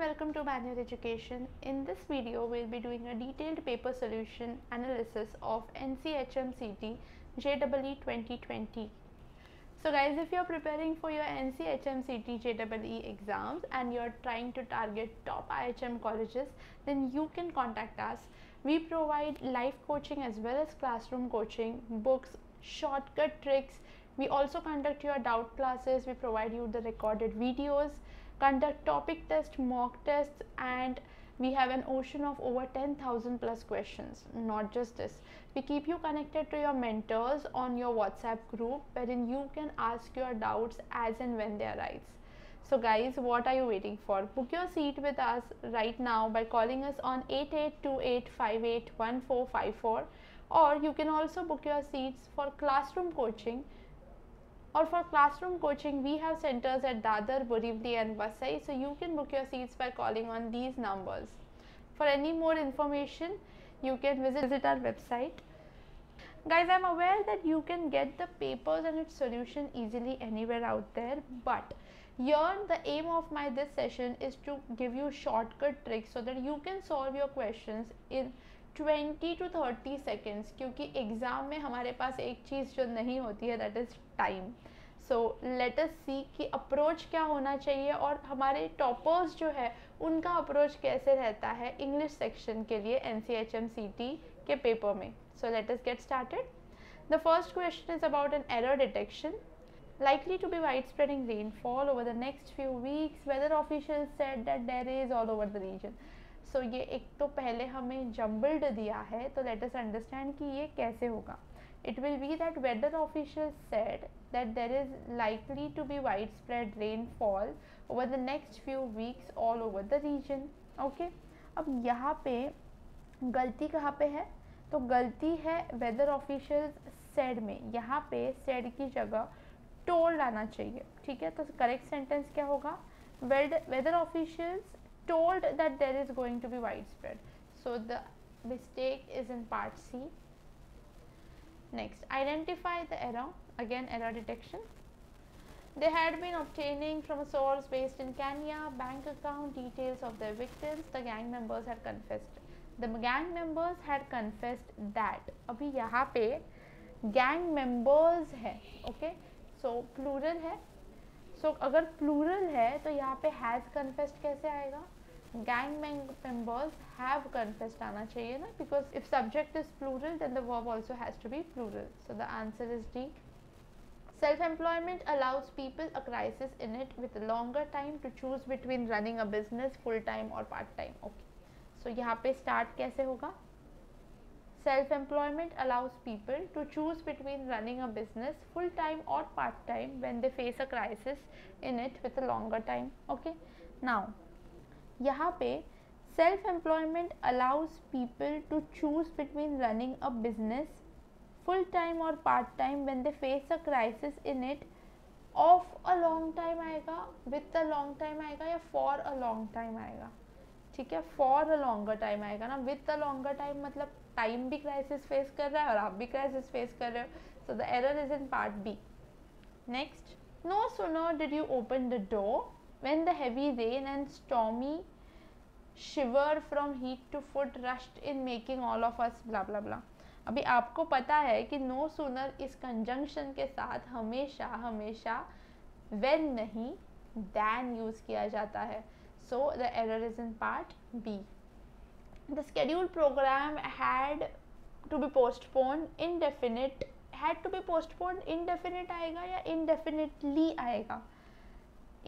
welcome to Manual Education. In this video, we'll be doing a detailed paper solution analysis of NCHMCT JEE 2020. So guys, if you're preparing for your NCHMCT JEE exams and you're trying to target top IHM colleges, then you can contact us. We provide live coaching as well as classroom coaching, books, shortcut tricks. We also conduct your doubt classes. We provide you the recorded videos, conduct topic test, mock tests, and we have an ocean of over 10,000 plus questions. Not just this, we keep you connected to your mentors on your WhatsApp group wherein you can ask your doubts as and when they arise. So guys, what are you waiting for? Book your seat with us right now by calling us on 8828581454, or you can also book your seats for classroom coaching. For classroom coaching, we have centers at Dadar, Borivali and Vasai, so you can book your seats by calling on these numbers. For any more information, you can visit our website. Guys, I'm aware that you can get the papers and its solution easily anywhere out there, but here the aim of this session is to give you shortcut tricks so that you can solve your questions in 20 to 30 seconds, क्योंकि exam में हमारे पास एक चीज़ जो नहीं होती है, that is time. So let us see कि अप्रोच क्या होना चाहिए और हमारे टॉपर्स जो है उनका अप्रोच कैसे रहता है इंग्लिश सेक्शन के लिए NCHMCT के पेपर में. सो let us get started. The first question is about an error detection. Likely to be widespreading rainfall over the next few weeks. Weather officials said that there is all over the region. So ये एक तो पहले हमें jumbled दिया है, तो let us understand कि ये कैसे होगा. It will be that weather officials said that there is likely to be widespread rainfall over the next few weeks all over the region. Okay. अब यहाँ पे गलती कहाँ पे है? तो गलती है weather officials said में. यहाँ पे said की जगह told आना चाहिए. ठीक है, तो करेक्ट सेंटेंस क्या होगा? Weather officials told that there is going to be widespread. So the mistake is in part C. Next, identify the error. Again, error detection. They had been obtaining from a source based in Kenya bank account details of their victims. The gang members had confessed. The gang members had confessed that. अभी यहाँ पे gang members है, okay? So plural है. So अगर plural है तो यहाँ पे has confessed कैसे आएगा? Gang members have confessed आना चाहिए ना, because if subject is plural then the verb also has to be plural. So the answer is D. Self-employment allows people a crisis in it with a longer time to choose between running a business full-time or part-time. Okay. So यहाँ पे start कैसे होगा? Self-employment allows people to choose between running a business full-time or part-time when they face a crisis in it with a longer time. Okay. Now, यहाँ पे self-employment allows people to choose between running a business full-time or part-time when they face a crisis in it of a long time आएगा, with a long time आएगा या for a long time आएगा. ठीक है, for a longer time आएगा ना. with a longer time मतलब time भी क्राइसिस फेस कर रहा है और आप भी क्राइसिस फेस कर रहे हो. So the error is in part B. Next, no sooner did you open the door when the heavy rain and stormy shiver from head to foot rushed in making all of us blah blah blah. अभी आपको पता है कि no sooner इस conjunction के साथ हमेशा हमेशा व्हेन नहीं देन यूज किया जाता है. So the error is in part B. The scheduled program had to be postponed indefinite. Had to be postponed indefinite आएगा या indefinitely आएगा?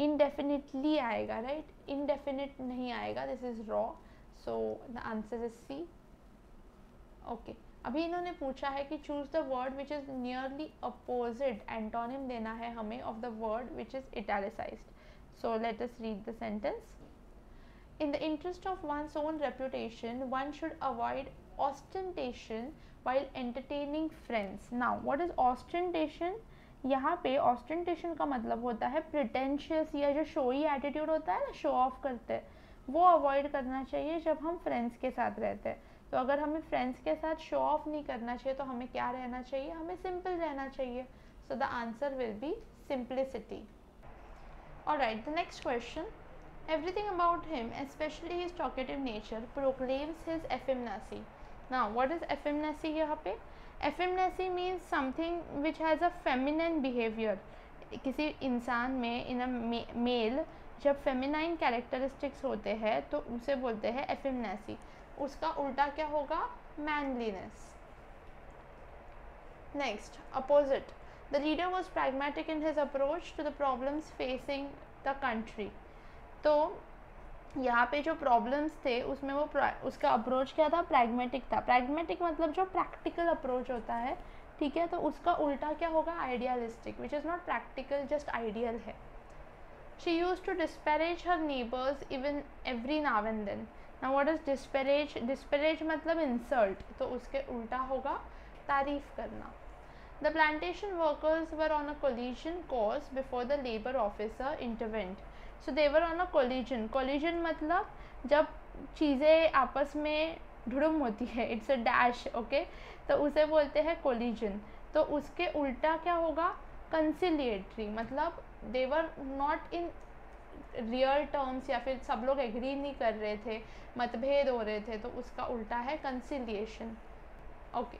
Indefinitely आएगा, right? Indefinite नहीं आएगा. This is raw. So the answer is C. Okay. अभी इन्होंने पूछा है कि choose the word which is nearly opposite. Antonym देना है हमें of the word which is italicized. So let us read the sentence. In the interest of one's own reputation, one should avoid ostentation while entertaining friends. Now, what is ostentation? यहाँ पे ostentation का मतलब होता है pretentious या जो showy attitude होता है ना, show off करते हैं, वो avoid करना चाहिए जब हम friends के साथ रहते हैं. तो अगर हमें friends के साथ show off नहीं करना चाहिए तो हमें क्या रहना चाहिए? हमें simple रहना चाहिए. So the answer will be simplicity. Alright, the next question. Everything about him, especially his talkative nature, proclaims his effeminacy. Now, what is effeminacy यहाँ पे? Effeminacy means something which has a feminine behavior. किसी इंसान में इन अ mail जब feminine characteristics होते हैं तो उसे बोलते हैं effeminacy. उसका उल्टा क्या होगा? manliness. Next, opposite. The leader was pragmatic in his approach to the problems facing the country. तो यहाँ पे जो प्रॉब्लम्स थे उसमें वो उसका अप्रोच क्या था? प्रैग्मेटिक था. प्रैग्मेटिक मतलब जो प्रैक्टिकल अप्रोच होता है, ठीक है, तो उसका उल्टा क्या होगा? Idealistic, which is not practical, just ideal है. She use to disparage her neighbours even every now and then. Now what is disparage? Disparage मतलब इंसल्ट, तो उसके उल्टा होगा तारीफ करना. The plantation workers were on a collision course before the labor officer intervened. So they were on a collision. Collision मतलब जब चीज़ें आपस में ढुड़म होती है, इट्स अ डैश, ओके, तो उसे बोलते हैं collision. तो उसके उल्टा क्या होगा? conciliatory, मतलब they were not in real terms, या फिर सब लोग एग्री नहीं कर रहे थे, मतभेद हो रहे थे, तो उसका उल्टा है कंसिलिएशन. ओके,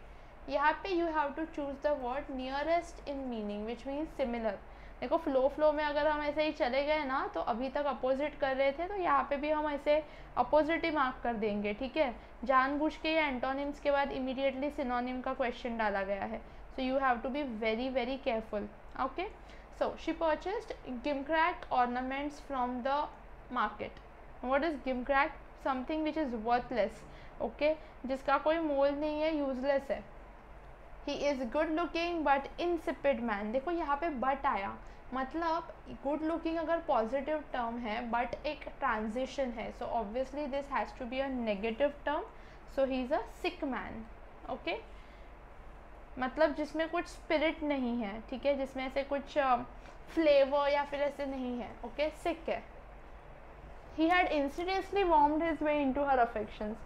यहाँ पे you have to choose the word nearest in meaning which means similar. देखो फ्लो में अगर हम ऐसे ही चले गए ना, तो अभी तक अपोजिट कर रहे थे, तो यहाँ पे भी हम ऐसे अपोजिट ही मार्क कर देंगे, ठीक है. जानबूझ के या एंटोनिम्स के बाद इमीडिएटली सिनोनिम का क्वेश्चन डाला गया है, so you have to be very very careful. Okay, so she purchased gimcrack ornaments from the market. What is gimcrack? Something which is worthless, okay, जिसका कोई मोल नहीं है, useless है. He is good looking but insipid man. देखो यहाँ पे but आया, मतलब गुड लुकिंग अगर पॉजिटिव टर्म है बट एक ट्रांजिशन है, so obviously this has to be a negative term. So he is a sick man. Okay, मतलब जिसमें कुछ स्पिरिट नहीं है, ठीक है, जिसमें ऐसे कुछ फ्लेवर या फिर ऐसे नहीं है, ओके, सिक है. He had insidiously warmed his way into her affections.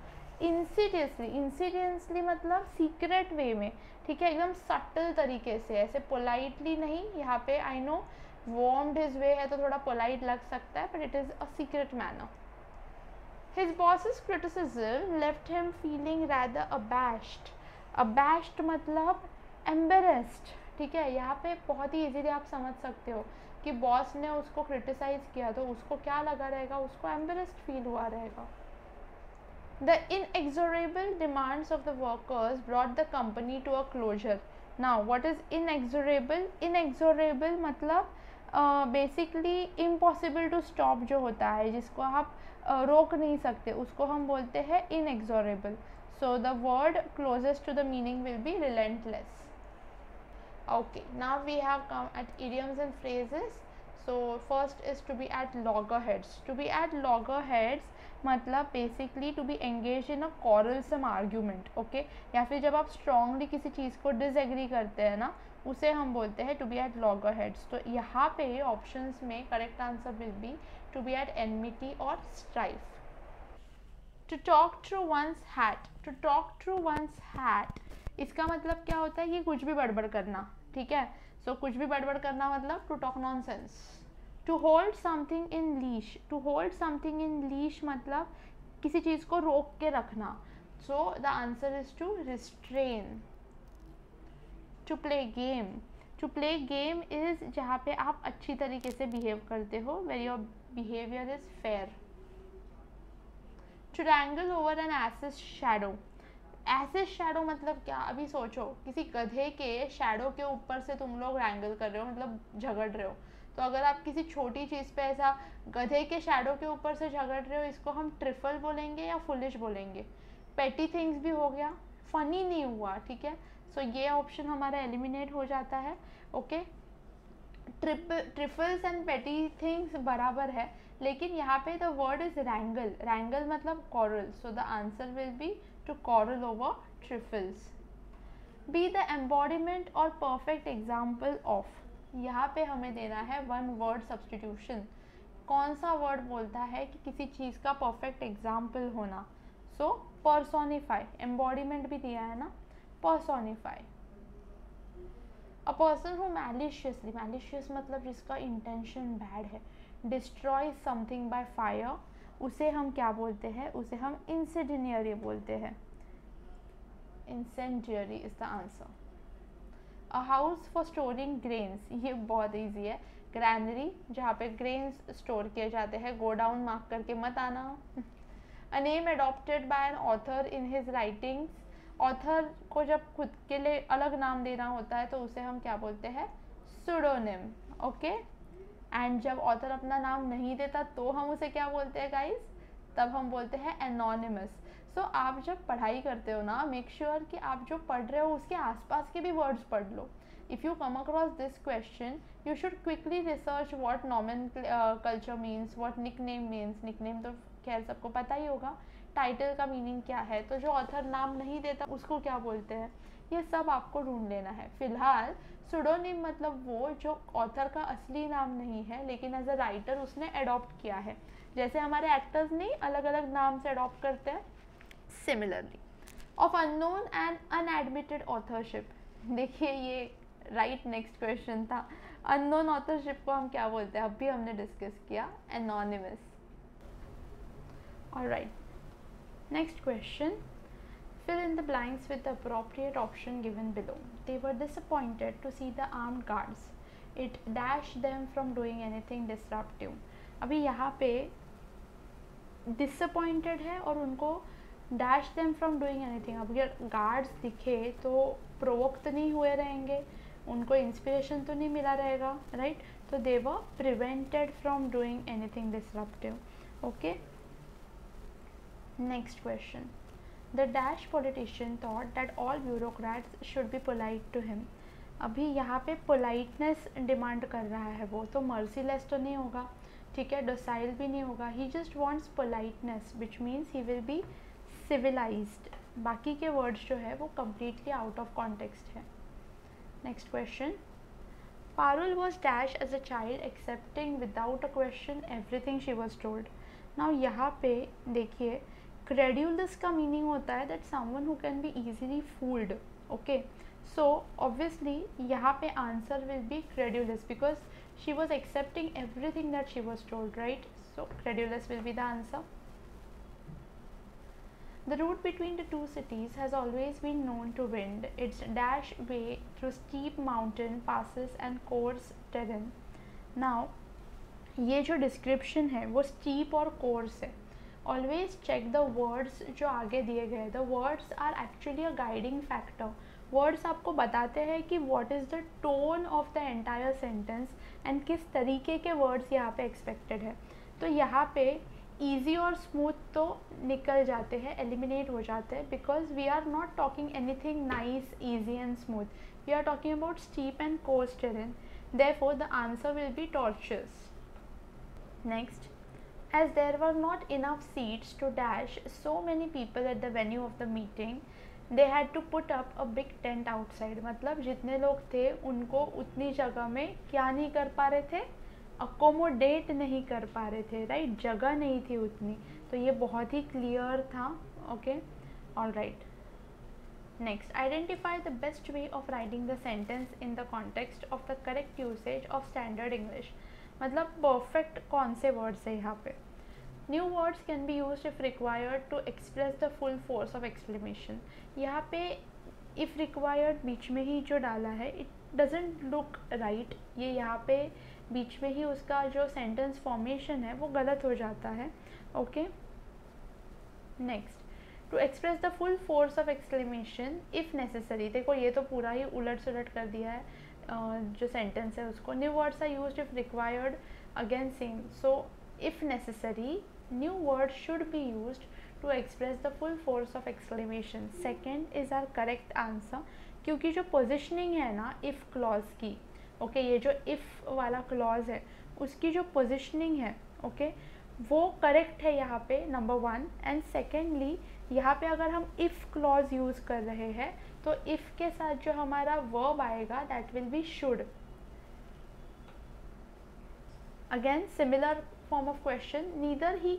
Insidiously मतलब सीक्रेट वे में, ठीक है, एकदम सटल तरीके से, ऐसे पोलाइटली नहीं. यहाँ पे I know warmed his way है तो थोड़ा पोलाइट लग सकता है, but it is a secret manner. His boss's criticism left him feeling rather abashed. Abashed मतलब एम्बेरेस्ड, ठीक है. यहाँ पे बहुत ही इजीली आप समझ सकते हो कि बॉस ने उसको क्रिटिसाइज किया तो उसको क्या लगा रहेगा? उसको एम्बेरेस्ड फील हुआ रहेगा. The inexorable demands of the workers brought the company to a closure. Now, what is inexorable? Inexorable मतलब basically impossible to stop जो होता है, जिसको आप रोक नहीं सकते, उसको हम बोलते हैं inexorable. So the word closest to the meaning will be relentless. Okay, now we have come at idioms and phrases. So first is to be at loggerheads. To be at loggerheads मतलब basically to be engage in a quarrelsome argument, okay, या फिर जब आप strongly किसी चीज़ को disagree करते हैं ना, उसे हम बोलते हैं टू बी एट लॉगरहेड्स. तो यहाँ पे ऑप्शंस में correct answer will be to be at enmity और strife. To talk through one's hat. To talk through one's hat इसका मतलब क्या होता है? कि कुछ भी बड़बड़ करना, ठीक है. सो कुछ भी बड़बड़ करना मतलब to talk nonsense. To hold something in leash. To hold something in leash मतलब किसी चीज़ को रोक के रखना. So the answer is to restrain. To play game. To play game is जहाँ पे आप अच्छी तरीके से बिहेव करते हो, where your behaviour is fair. To wrangle over an ass's shadow. Ass's shadow मतलब क्या? अभी सोचो, किसी गधे के शैडो के ऊपर से तुम लोग रैंगल कर रहे हो, मतलब झगड़ रहे हो. तो अगर आप किसी छोटी चीज़ पे ऐसा गधे के शैडो के ऊपर से झगड़ रहे हो, इसको हम ट्रिफल बोलेंगे या फुलिश बोलेंगे. पेटी थिंग्स भी हो गया, फनी नहीं हुआ, ठीक है. सो ये ऑप्शन हमारा एलिमिनेट हो जाता है. Okay, trifles and petty things बराबर है, लेकिन यहाँ पे the word is wrangle. Wrangle मतलब quarrel. So the answer will be to quarrel over trifles. Be the embodiment और परफेक्ट एग्जाम्पल ऑफ. यहाँ पे हमें देना है वन वर्ड सब्सटीट्यूशन. कौन सा वर्ड बोलता है कि किसी चीज़ का परफेक्ट एग्जाम्पल होना? सो पर्सोनिफाई. एम्बॉडीमेंट भी दिया है ना, personify. A person who maliciously. Malicious मतलब जिसका इंटेंशन बैड है, डिस्ट्रॉय समथिंग बाय फायर, उसे हम क्या बोलते हैं, उसे हम इंसेंडियरी बोलते हैं. Incendiary is the answer. A house for storing grains, ये बहुत ईजी है. ग्रैनरी, जहाँ पे ग्रेन्स स्टोर किए जाते हैं. गोडाउन मार्क करके मत आना. A name adopted by an author in his writings, author को जब खुद के लिए अलग नाम देना होता है तो उसे हम क्या बोलते हैं, सुडोनिम. ओके. एंड जब ऑथर अपना नाम नहीं देता तो हम उसे क्या बोलते हैं गाइस, तब हम बोलते हैं एनोनिमस. सो आप जब पढ़ाई करते हो ना, मेक श्योर कि आप जो पढ़ रहे हो उसके आसपास के भी वर्ड्स पढ़ लो. If you come across this question, you should quickly research what nomenclature means, what nickname means. Nickname तो खैर सबको पता ही होगा. टाइटल का मीनिंग क्या है, तो जो ऑथर नाम नहीं देता उसको क्या बोलते हैं, ये सब आपको ढूंढ लेना है. फिलहाल सुडोनिम मतलब वो जो ऑथर का असली नाम नहीं है लेकिन एज अ राइटर उसने अडॉप्ट किया है. जैसे हमारे एक्टर्स नहीं अलग अलग नाम से अडॉप्ट करते हैं, similarly. Of unknown and unadmitted authorship, देखिए ये राइट नेक्स्ट क्वेश्चन था. अननोन ऑथरशिप को हम क्या बोलते हैं, अभी हमने डिस्कस किया, anonymous. Alright, next question. Fill in the blanks with the appropriate option given below. They were disappointed to see the armed guards. It dashed them from doing anything disruptive. अभी यहाँ पे disappointed है और उनको dash them from doing anything. अब अगर guards दिखे तो provoke तो नहीं हुए रहेंगे, उनको inspiration तो नहीं मिला रहेगा, right? तो they were prevented from doing anything disruptive. Okay. Next question. The dash politician thought that all bureaucrats should be polite to him. अभी यहाँ पे politeness डिमांड कर रहा है वो, तो merciless तो नहीं होगा, ठीक है, docile भी नहीं होगा. He just wants politeness, which means he will be civilized. बाकी के words जो है वो completely out of context है. Next question. Parul was dash as a child, accepting without a question everything she was told. Now यहाँ पे देखिए, credulous का meaning होता है that someone who can be easily fooled. Okay, so obviously यहाँ पे answer will be credulous because she was accepting everything that she was told, right? So credulous will be the answer. The route between the two cities has always been known to wind. Its dash way through steep mountain passes and coarse terrain. Now ये जो description है वो steep और coarse है. Always check the words जो आगे दिए गए. The words are actually a guiding factor. Words आपको बताते हैं कि what is the tone of the entire sentence and किस तरीके के words यहाँ पे expected है. तो यहाँ पे easy और smooth तो निकल जाते हैं, eliminate हो जाते हैं, because we are not talking anything nice, easy and smooth. We are talking about steep and coarse terrain. Therefore, the answer will be tortuous. Next. As there were not enough seats to dash so many people at the venue of the meeting, they had to put up a big tent outside. मतलब जितने लोग थे उनको उतनी जगह में क्या नहीं कर पा रहे थे, अकोमोडेट नहीं कर पा रहे थे, राइट? जगह नहीं थी उतनी. तो ये बहुत ही क्लियर था. Okay, all right. Next, identify the best way of writing the sentence in the context of the correct usage of standard English. मतलब परफेक्ट कौन से वर्ड्स है यहाँ पे. New words can be use if required to express the full force of exclamation. यहाँ पे if required बीच में ही जो डाला है, इट डजेंट लुक राइट. ये यहाँ पे बीच में ही उसका जो सेंटेंस फॉर्मेशन है वो गलत हो जाता है. Okay. Next, to express the full force of exclamation if necessary. देखो ये तो पूरा ही उलट सुलट कर दिया है जो सेंटेंस है उसको. New words are used if required, again same. So if necessary, new word should be used to express the full force of exclamation. Second is our correct answer, क्योंकि जो पोजिशनिंग है ना इफ़ क्लॉज की, okay, ये जो if वाला clause है उसकी जो पोजिशनिंग है, ओके, वो करेक्ट है यहाँ पे, नंबर वन. एंड सेकेंडली यहाँ पे अगर हम इफ़ क्लॉज यूज़ कर रहे हैं तो इफ़ के साथ जो हमारा वर्ब आएगा that will be should. Again similar form of question. Neither he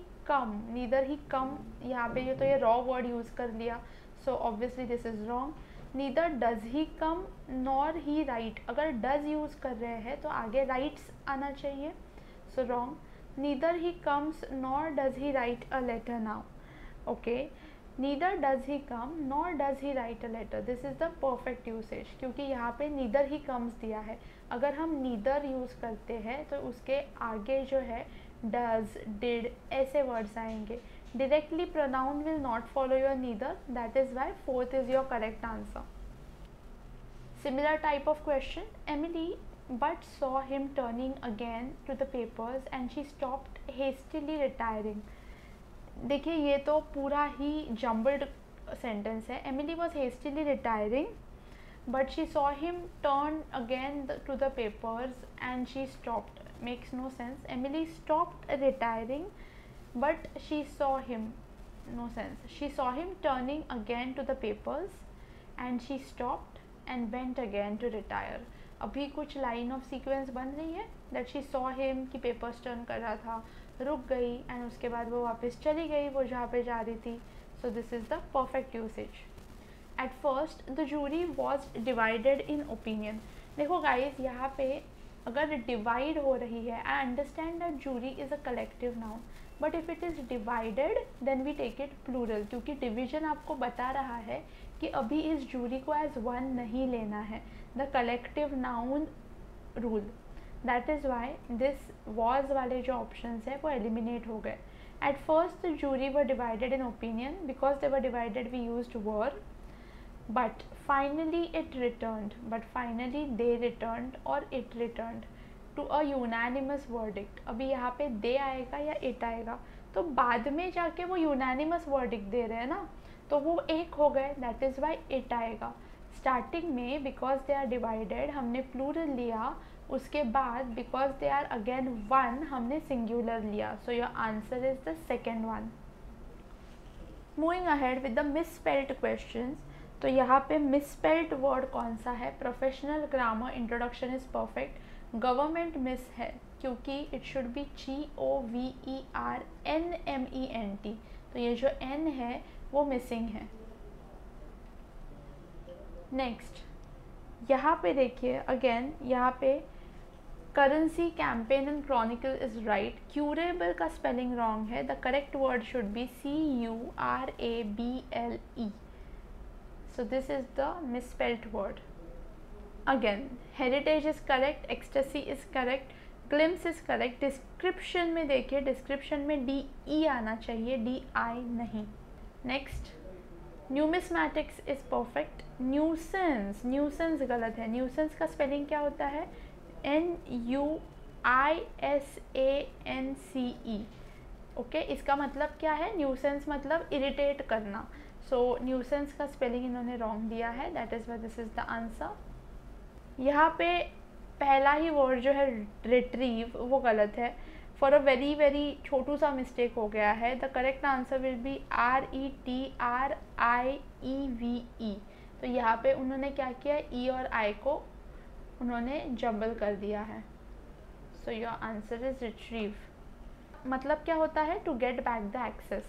come, यहाँ पे ये तो ये रॉ वर्ड यूज़ कर लिया, सो obviously this is wrong. Neither does he come nor he right. अगर डज यूज़ कर रहे हैं तो आगे राइट्स आना चाहिए, so wrong. neither he comes nor does he write a letter now. Okay, neither does he come nor does he write a letter. This is the perfect usage, क्योंकि यहाँ पे neither he comes दिया है. अगर हम neither use करते हैं तो उसके आगे जो है does, did ऐसे words आएंगे. Directly pronoun will not follow your neither. That is why fourth is your correct answer. Similar type of question. Emily but saw him turning again to the papers and she stopped hastily retiring. देखिए ये तो पूरा ही jumbled sentence है. Emily was hastily retiring but she saw him turn again to the papers and she stopped. Makes no sense. Emily stopped retiring but she saw him. No sense. She saw him turning again to the papers and she stopped and went again to retire. अभी कुछ line of sequence बन रही है that she saw him कि papers turn कर रहा था, रुक गई and उसके बाद वो वापस चली गई वो जहाँ पे जा रही थी. So this is the perfect usage. At first the jury was divided in opinion. देखो guys यहाँ पे अगर divide हो रही है, I understand that jury is a collective noun, but if it is divided then we take it plural, क्योंकि division आपको बता रहा है कि अभी इस jury को as one नहीं लेना है. The collective noun rule. That is why this was वाले जो options है वो eliminate हो गए. At first the jury were divided in opinion. Because they were divided we used were. But finally it returned. But finally they returned or it returned to a unanimous verdict. अभी यहाँ पे they आएगा या it आएगा, तो बाद में जाके वो unanimous verdict दे रहे हैं ना, तो वो एक हो गए. That is why it आएगा. स्टार्टिंग में because they are divided हमने plural लिया, उसके बाद because they are again one हमने singular लिया. So your answer is the second one. Moving ahead with the misspelled questions. तो यहाँ पे misspelled word कौन सा है? Professional grammar introduction is perfect. Government miss है क्योंकि it should be GOVERNMENT. तो ये जो N है वो missing है. नेक्स्ट यहाँ पे देखिए अगेन यहाँ पे currency campaign and Chronicle is right. Curable का स्पेलिंग रॉन्ग है. The correct word should B CURABLE. So this is the misspelled word. Again heritage is correct, ecstasy is correct, glimpse is correct. Description में देखिए description में DE आना चाहिए, DI नहीं. Next numismatics is perfect. Nuisance, nuisance गलत है. Nuisance का spelling क्या होता है? NUISANCE. ओके, इसका मतलब क्या है? न्यूसेंस मतलब इरिटेट करना. सो न्यूसेंस का स्पेलिंग इन्होंने रॉन्ग दिया है. That is why this is the answer. यहाँ पे पहला ही वर्ड जो है रिट्रीव वो गलत है. फॉर अ वेरी वेरी छोटू सा मिस्टेक हो गया है. The correct answer will B RETRIEVE. तो यहाँ पे उन्होंने क्या किया? E और I को उन्होंने जंबल कर दिया है. So your answer is retrieve. मतलब क्या होता है? To get back the access.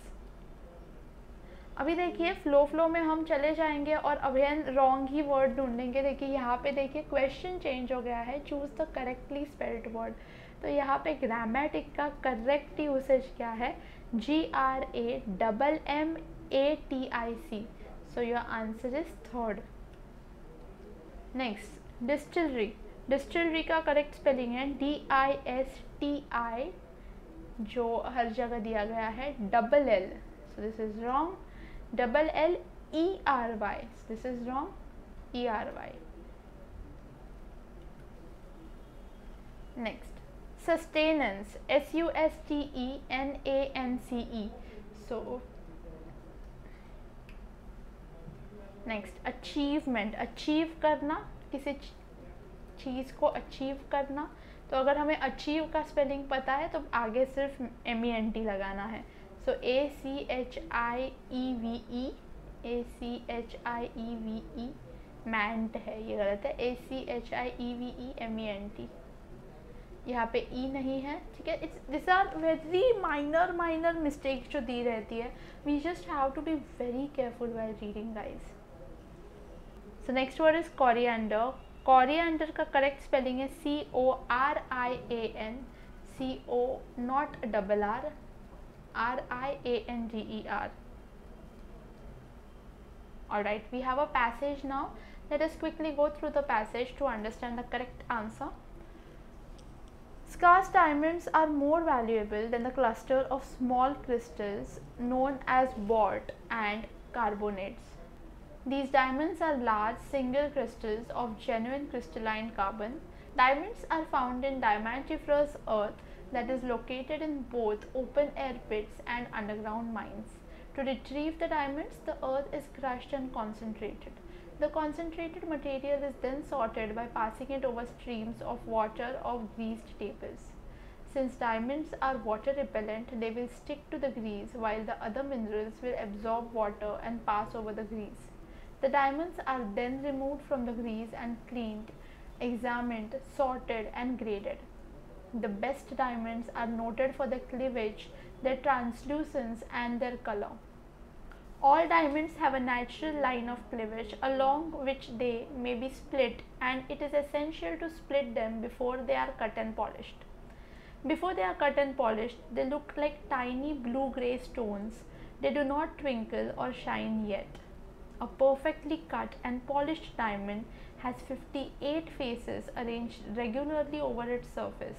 अभी देखिए फ्लो में हम चले जाएंगे और अभियान रॉन्ग ही वर्ड ढूंढेंगे. देखिए यहाँ पे देखिए क्वेश्चन चेंज हो गया है. Choose the correctly spelled word. तो यहाँ पे ग्रामेटिक का करेक्ट यूसेज क्या है? GRAMMATIC. So your answer is third. Next distillery. Distillery का करेक्ट स्पेलिंग है DISTI, जो हर जगह दिया गया है LL. So this is wrong. LLERY. This is wrong. ERY. Next sustenance. SUSTENANCE. so next achievement. Achieve करना, किसी चीज़ को अचीव करना. तो अगर हमें अचीव का स्पेलिंग पता है तो आगे सिर्फ MENT लगाना है. सो ACHIEVE मैंट है, ये गलत है. ACHIEVE यहाँ पे E नहीं है. ठीक है, this are very minor mistakes जो दी रहती है. We just have to be very careful while reading guys. So next word is coriander. Coriander का करेक्ट स्पेलिंग है CORIAN. R-I-C-O, not double R, R-I-A-N-G-E-R. Alright, we have a passage now. Let us quickly go through the passage to understand the correct answer. Scarce diamonds are more valuable than the cluster of small crystals known as wort and carbonates. These diamonds are large single crystals of genuine crystalline carbon. Diamonds are found in diamantiferous earth that is located in both open air pits and underground mines. To retrieve the diamonds, the earth is crushed and concentrated. The concentrated material is then sorted by passing it over streams of water or greased tables. Since diamonds are water repellent, they will stick to the grease while the other minerals will absorb water and pass over the grease. The diamonds are then removed from the grease and cleaned, examined, sorted and graded. The best diamonds are noted for their cleavage, their translucence and their color. All diamonds have a natural line of cleavage along which they may be split, and it is essential to split them before they are cut and polished. Before they are cut and polished, they look like tiny blue-gray stones. They do not twinkle or shine yet. A perfectly cut and polished diamond has 58 faces arranged regularly over its surface.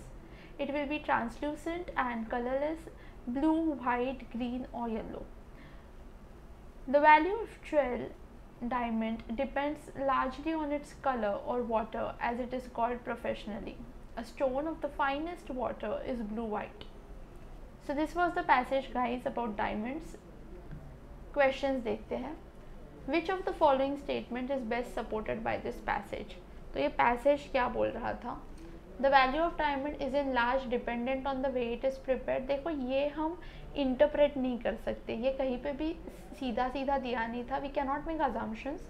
It will be translucent and colorless, blue, white, green or yellow. The value of jewel diamond depends largely on its color or water, as it is called professionally. A stone of the finest water is blue white. So this was the passage, guys, about diamonds. Questions देखते हैं. Which of the following statement is best supported by this passage? तो ये passage क्या बोल रहा था? The value of diamond is in large dependent on the way it is prepared. देखो ये हम interpret नहीं कर सकते, ये कहीं पे भी सीधा सीधा दिया नहीं था. We cannot make assumptions.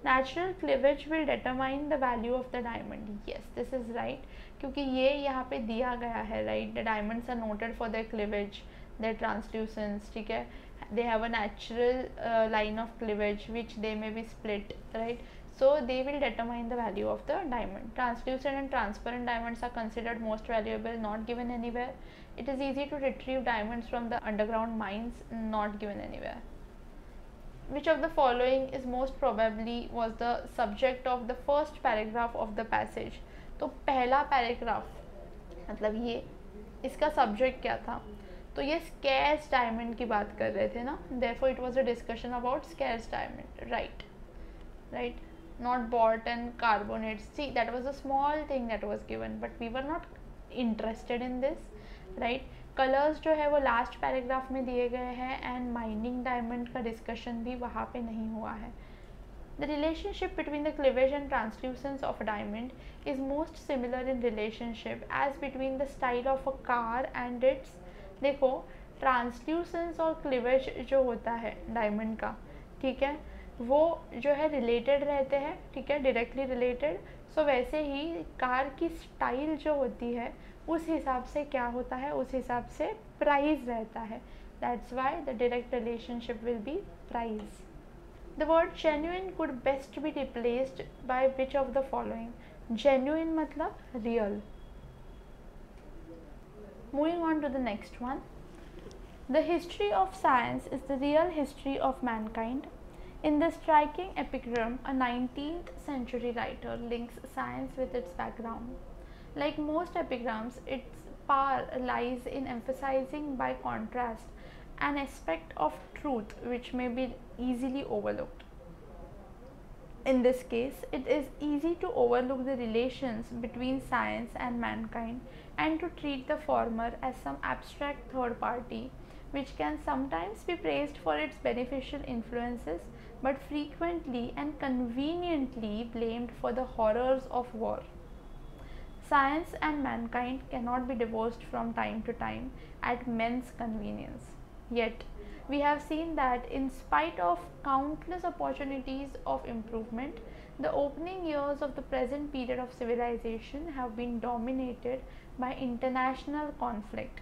Natural cleavage will determine the value of the diamond. Yes, this is right, क्योंकि ये यहाँ पे दिया गया है, right? The diamonds are noted for their cleavage, their translucence, ठीक है? They have a natural line of cleavage which they may be split, right? So they will determine the value of the diamond. Translucent and transparent diamonds are considered most valuable, not given anywhere. It is easy to retrieve diamonds from the underground mines, not given anywhere. Which of the following is most probably was the subject of the first paragraph of the passage? तो पहला paragraph मतलब ये इसका subject क्या था? तो ये scarce diamond की बात कर रहे थे ना. Therefore it was a discussion about scarce diamond, right? Right? Not bought and carbonates. See, that was a small thing that was given, but we were not interested in this, right? Colours जो है वो last paragraph में दिए गए हैं and mining diamond का discussion भी वहाँ पे नहीं हुआ है. The relationship between the cleavage and translucence of a diamond is most similar in relationship as between the style of a car and its. देखो ट्रांसल्यूसेंस और क्लीवेज जो होता है डायमंड का, ठीक है, वो जो है रिलेटेड रहते हैं, ठीक है, डायरेक्टली रिलेटेड. सो वैसे ही कार की स्टाइल जो होती है उस हिसाब से क्या होता है, उस हिसाब से प्राइस रहता है. That's why the direct relationship will be price. The word genuine could best be replaced by which of the following? Genuine मतलब real. Moving on to the next one. The history of science is the real history of mankind. In the striking epigram, a 19th century writer links science with its background. Like most epigrams, its power lies in emphasizing by contrast an aspect of truth which may be easily overlooked. In this case, it is easy to overlook the relations between science and mankind and to treat the former as some abstract third party which can sometimes be praised for its beneficial influences but frequently and conveniently blamed for the horrors of war. Science and mankind cannot be divorced from time to time at men's convenience. Yet, we have seen that in spite of countless opportunities of improvement, the opening years of the present period of civilization have been dominated by international conflict.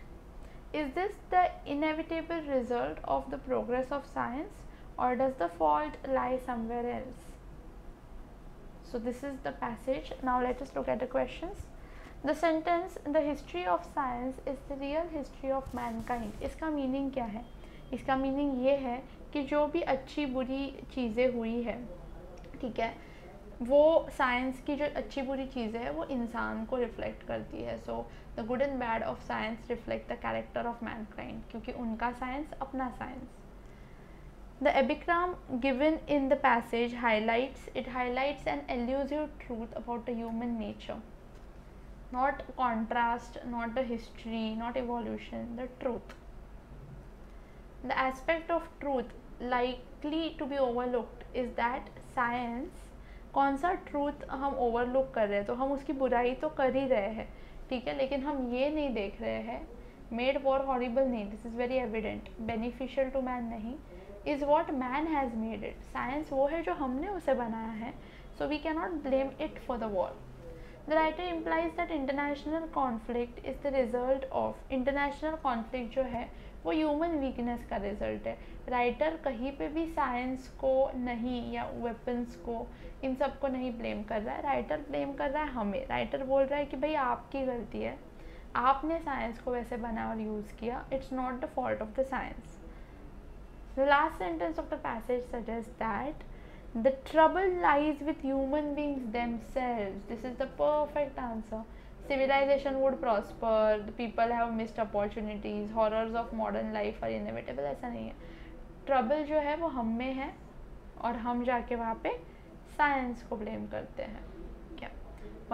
Is this the inevitable result of the progress of science, or does the fault lie somewhere else? So this is the passage. Now let us look at the questions. The sentence the history of science is the real history of Mankind, इसका meaning क्या है? इसका meaning ये है कि जो भी अच्छी बुरी चीज़ें हुई है, ठीक है, वो साइंस की जो अच्छी बुरी चीज़ें हैं वो इंसान को रिफ्लेक्ट करती है. So the good and bad of science reflect the character of Mankind, क्योंकि उनका साइंस अपना science. The epigram given in the passage highlights an elusive truth about the human nature. Not contrast, not the history, not evolution, the truth. The aspect of truth likely to be overlooked is that science, कौन सा truth हम overlook कर रहे हैं? तो हम उसकी बुराई तो कर ही रहे हैं, ठीक है, लेकिन हम ये नहीं देख रहे हैं मेड वॉर हॉरिबल नहीं, this is very evident, beneficial to man नहीं, is what man has made it. Science वो है जो हमने उसे बनाया है, so we can not blame it for the war. The writer implies that international conflict is the result of, international conflict जो है वो ह्यूमन वीकनेस का रिजल्ट है. राइटर कहीं पे भी साइंस को नहीं या वेपन्स को, इन सब को नहीं ब्लेम कर रहा है. राइटर ब्लेम कर रहा है हमें. राइटर बोल रहा है कि भाई आपकी गलती है, आपने साइंस को वैसे बना और यूज़ किया. It's not the fault of the science. The last sentence of the passage suggests that the trouble lies with human beings themselves. This is the perfect answer. Civilization would prosper, the people have missed opportunities, horrors of modern life are inevitable. ऐसा नहीं है. Trouble जो है वो हम में है और हम जाके वहाँ पे साइंस को ब्लेम करते हैं. क्या?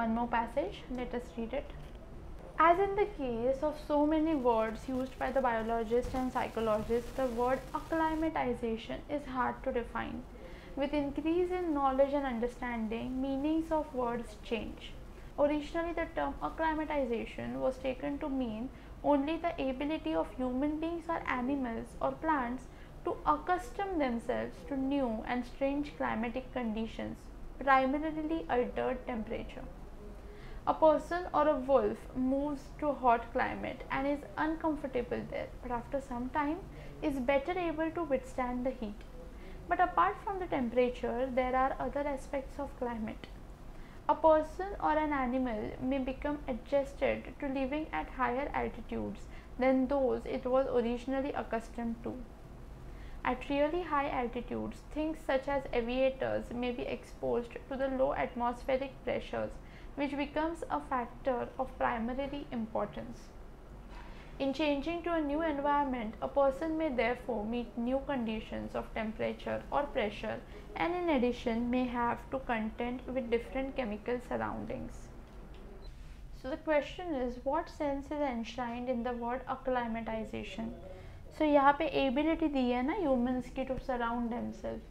One more passage, let us read it. As in the case of so many words used by the biologists and psychologists, the word acclimatization is hard to define. With increase in knowledge and understanding, meanings of words change. Originally, the term acclimatization was taken to mean only the ability of human beings or animals or plants to accustom themselves to new and strange climatic conditions, primarily altered temperature. A person or a wolf moves to a hot climate and is uncomfortable there, but after some time is better able to withstand the heat. But apart from the temperature, there are other aspects of climate. A person or an animal may become adjusted to living at higher altitudes than those it was originally accustomed to. At really high altitudes, things such as aviators may be exposed to the low atmospheric pressures, which becomes a factor of primary importance. In changing to a new environment, a person may therefore meet new conditions of temperature or pressure, and in addition may have to contend with different chemical surroundings. So the question is, what sense is enshrined in the word acclimatization? So यहाँ पे ability दी है ना humans की to surround themselves.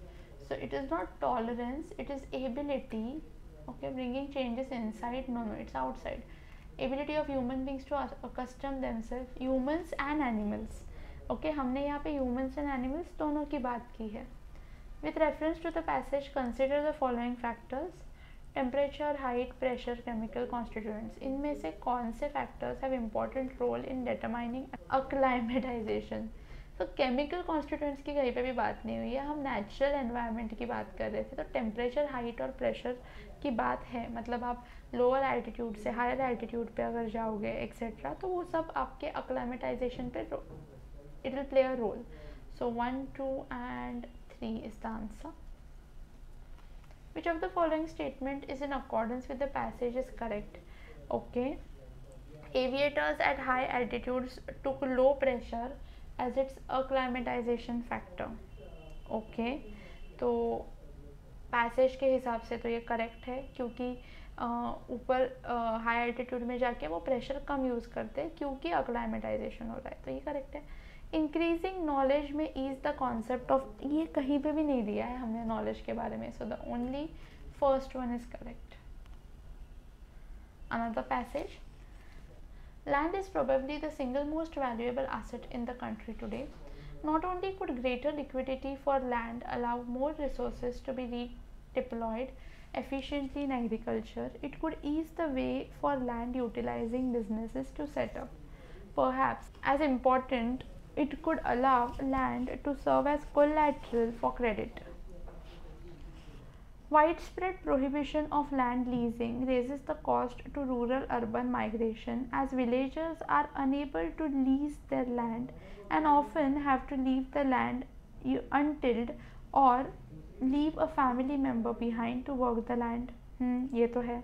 So it is not tolerance, it is ability. Okay, bringing changes inside, no, it's outside. Ability of human beings to accustom themselves, humans and animals. Okay, हमने यहाँ पे humans and animals दोनों की बात की है. With reference to the passage, consider the following factors: temperature, height, pressure, chemical constituents. इनमें से कौन से factors have important role in determining acclimatization? तो केमिकल कॉन्स्टिट्यूएंट्स की कहीं पे भी बात नहीं हुई है. हम नेचुरल एनवायरनमेंट की बात कर रहे थे. तो टेम्परेचर, हाइट और प्रेशर की बात है. मतलब आप लोअर एल्टीट्यूड से हायर एल्टीट्यूड पे अगर जाओगे एक्सेट्रा, तो वो सब आपके अक्लामेटाइजेशन पे it will play a role. So 1, 2 and 3 is the answer. Which of the following statement is in accordance with the passage is correct? Okay. Aviators at high altitudes took low pressure as its acclimatization factor. Okay, तो passage के हिसाब से तो ये correct है, क्योंकि ऊपर high altitude में जाके वो प्रेशर कम यूज़ करते हैं क्योंकि अक्लाइमेटाइजेशन हो रहा है, तो ये करेक्ट है. इंक्रीजिंग नॉलेज में इज द कॉन्सेप्ट ऑफ, ये कहीं पे भी नहीं दिया है हमने नॉलेज के बारे में, so the only first one is correct. Another passage, land is probably the single most valuable asset in the country today. Not only could greater liquidity for land allow more resources to be redeployed efficiently in agriculture, it could ease the way for land utilizing businesses to set up. Perhaps as important, it could allow land to serve as collateral for credit. Widespread prohibition of land leasing raises the cost to rural-urban migration, as villagers are unable to lease their land and often have to leave the land untilled or leave a family member behind to work the land. ये तो है.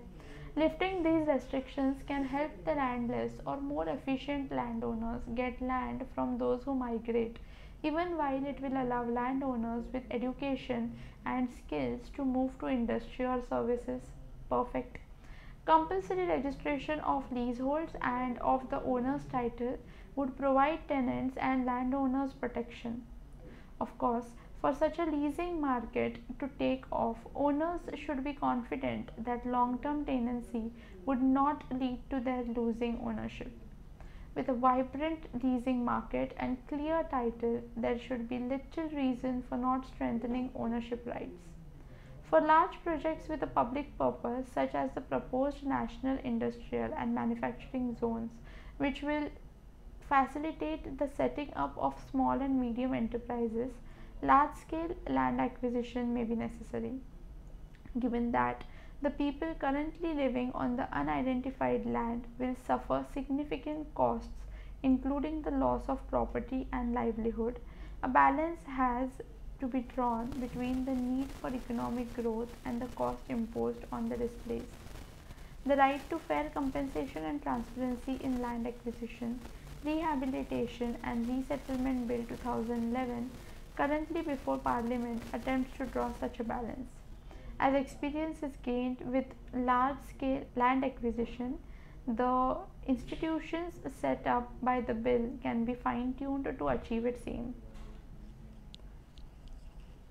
Lifting these restrictions can help the landless or more efficient landowners get land from those who migrate, even while it will allow landowners with education and skills to move to industry or services. Perfect. Compulsory registration of leaseholds and of the owner's title would provide tenants and landowners protection. Of course, for such a leasing market to take off, owners should be confident that long-term tenancy would not lead to their losing ownership. With a vibrant leasing market and clear title, there should be little reason for not strengthening ownership rights. For large projects with a public purpose, such as the proposed national industrial and manufacturing zones, which will facilitate the setting up of small and medium enterprises, large-scale land acquisition may be necessary. Given that the people currently living on the unidentified land will suffer significant costs, including the loss of property and livelihood, a balance has to be drawn between the need for economic growth and the cost imposed on the displaced. The right to fair compensation and transparency in land acquisition, Rehabilitation and Resettlement Bill 2011, currently before Parliament, attempts to draw such a balance. As experience is gained with large-scale land acquisition, the institutions set up by the bill can be fine-tuned to achieve its aim.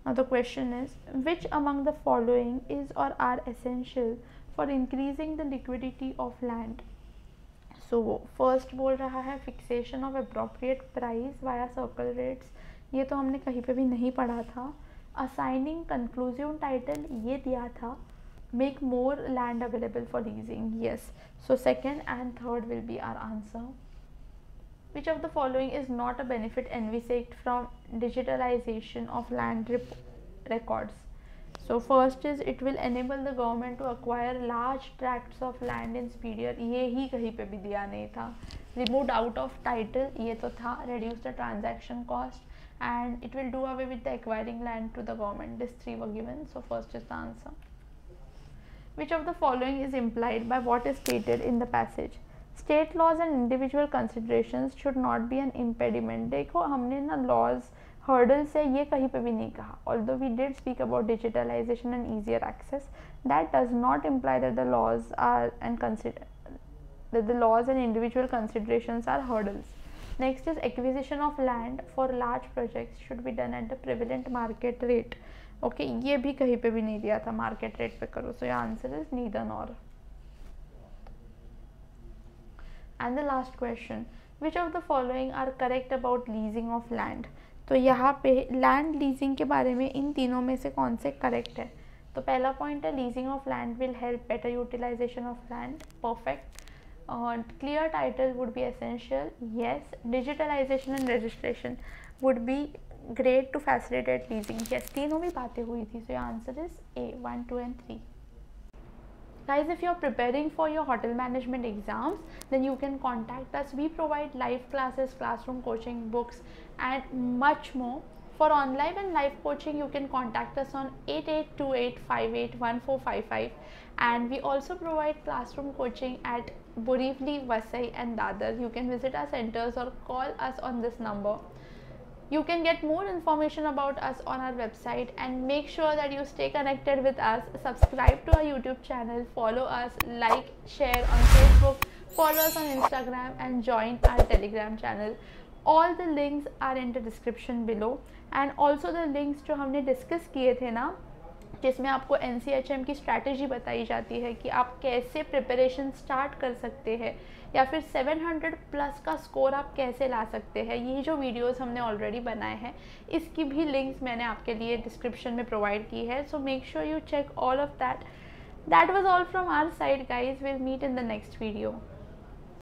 Now the question is, which among the following is or are essential for increasing the liquidity of land? So first बोल रहा है fixation of appropriate price via circle rates. ये तो हमने कहीं पे भी नहीं पढ़ा था. Assigning conclusive title ये दिया था. Make more land available for leasing. Yes. So second and third will be our answer. Which of the following is not a benefit envisaged from digitalization of land records? So first is it will enable the government to acquire large tracts of land in speedier. ये ही कहीं पे भी दिया नहीं था. Removed out of title ये तो था. Reduce the transaction cost and it will do away with the acquiring land to the government. These three were given. So first is the answer. Which of the following is implied by what is stated in the passage? State laws and individual considerations should not be an impediment. देखो हमने ना laws hurdle से ये कहीं पे भी नहीं कहा. Although we did speak about digitalization and easier access, that does not imply that the laws are that the laws and individual considerations are hurdles. Next is acquisition of land for large projects should be done at the prevalent market rate. Okay, ये भी कहीं पे भी नहीं दिया था market rate पे करो. So your answer is neither nor. And the last question, which of the following are correct about leasing of land? तो यहाँ पे लैंड लीजिंग के बारे में इन तीनों में से कौन से करेक्ट है? तो पहला पॉइंट है leasing of land will help better utilisation of land. Perfect. Clear title would be essential. Yes. Digitalisation and registration would be great to facilitate leasing. Yes, तीनों भी बातें हुई थी. So your answer is A 1, 2 and 3. Guys, if you're preparing for your hotel management exams, then you can contact us. We provide live classes, classroom coaching, books and much more. For online and live coaching, you can contact us on 8828581455, and we also provide classroom coaching at Borivali, Vasai and Dadar. You can visit our centers or call us on this number. You can get more information about us on our website, and make sure that you stay connected with us. Subscribe to our YouTube channel, follow us, like, share on Facebook, follow us on Instagram and join our Telegram channel. All the links are in the description below, and also the links जो हमने discuss किए थे ना, जिसमें आपको NCHM की strategy बताई जाती है कि आप कैसे प्रिपरेशन स्टार्ट कर सकते हैं या फिर 700 प्लस का स्कोर आप कैसे ला सकते हैं. ये जो वीडियोस हमने ऑलरेडी बनाए हैं, इसकी भी लिंक्स मैंने आपके लिए डिस्क्रिप्शन में प्रोवाइड की है. So make sure you check all of that. That was all from our side guys. Will meet in the next video.